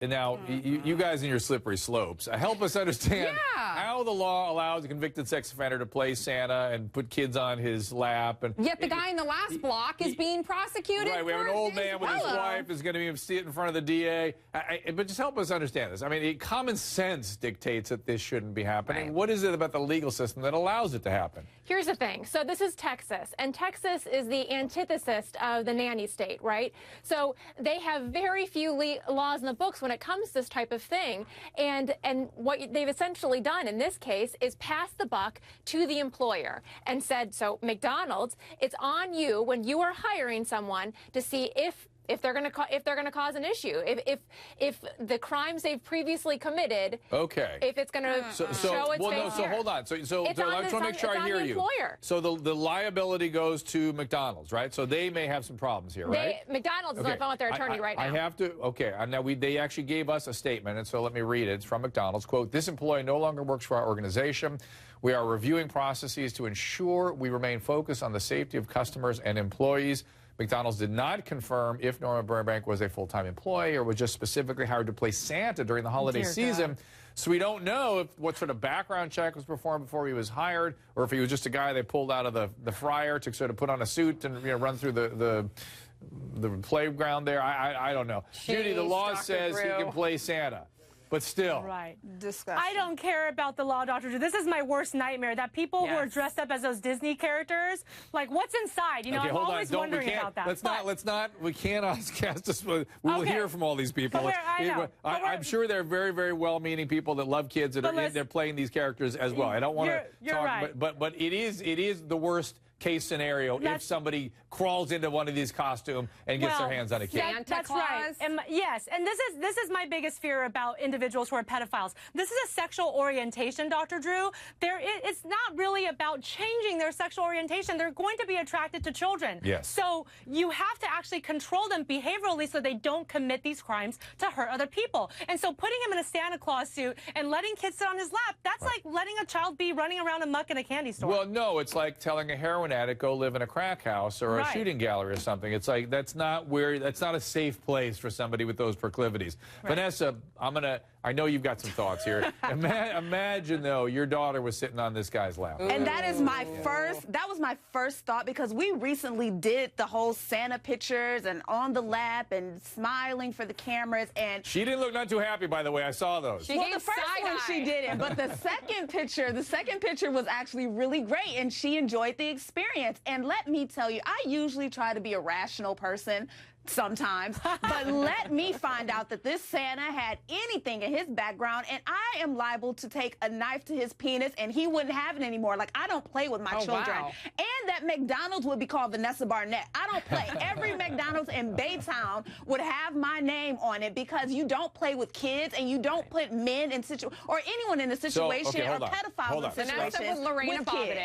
And now, you guys in your slippery slopes, help us understand how the law allows a convicted sex offender to play Santa and put kids on his lap. And yet the guy in the last block is being prosecuted. Right, we have an old man with his wife is going to see it in front of the DA. But just help us understand this. I mean, common sense dictates that this shouldn't be happening. Right. What is it about the legal system that allows it to happen? Here's the thing. So this is Texas, and Texas is the antithesis of the nanny state, right? So they have very few laws in the books when it comes to this type of thing. And what they've essentially done in this case is pass the buck to the employer and said, so McDonald's, it's on you when you are hiring someone to see if they're going to cause an issue, if the crimes they've previously committed, if it's going to show its face. So hold on. So I just want to make sure I hear you. So the liability goes to McDonald's, right? So they may have some problems here, right? McDonald's is on the phone with their attorney right now. I have to. Okay. Now they actually gave us a statement, and so let me read it. It's from McDonald's. Quote: "This employee no longer works for our organization. We are reviewing processes to ensure we remain focused on the safety of customers and employees." McDonald's did not confirm if Norma Burbank was a full-time employee or was just specifically hired to play Santa during the holiday season. So we don't know what sort of background check was performed before he was hired, or if he was just a guy they pulled out of the fryer to sort of put on a suit and run through the playground there. I don't know. Jeez, Judy, the law Dr. says Drew. he can play Santa. But still. Right. Disgusting. I don't care about the law, Dr. Drew. This is my worst nightmare, that people who are dressed up as those Disney characters, like, what's inside? You know, I'm always wondering about that. We can't cast us. We'll hear from all these people. I'm sure they're very, very well-meaning people that love kids that they're playing these characters as well. I don't want to talk, right. but it is the worst case scenario if somebody crawls into one of these costumes and gets their hands on a kid. Santa Claus. Right. Yes, and this is my biggest fear about individuals who are pedophiles. This is a sexual orientation, Dr. Drew. It's not really about changing their sexual orientation. They're going to be attracted to children. Yes. So you have to actually control them behaviorally so they don't commit these crimes to hurt other people. And so putting him in a Santa Claus suit and letting kids sit on his lap, that's like letting a child be running around amok in a candy store. Well, no, it's like telling a heroin addict go live in a crack house or a shooting gallery or something. It's like that's not a safe place for somebody with those proclivities. Right. Vanessa, I know you've got some thoughts here. Imagine though your daughter was sitting on this guy's lap. And that was my first thought, because we recently did the whole Santa pictures and on the lap and smiling for the cameras, and she didn't look not too happy, by the way. I saw those. Well, the first one she didn't, but the second picture was actually really great, and she enjoyed the experience. And let me tell you, I usually try to be a rational person sometimes, but let me find out that this Santa had anything in his background, and I am liable to take a knife to his penis and he wouldn't have it anymore. Like, I don't play with my children. Wow. And that McDonald's would be called Vanessa Barnett. I don't play. Every McDonald's in Baytown would have my name on it, because you don't play with kids and you don't put men in or anyone in a situation or pedophiles in situations Vanessa was Lorena with Bobbitt. kids.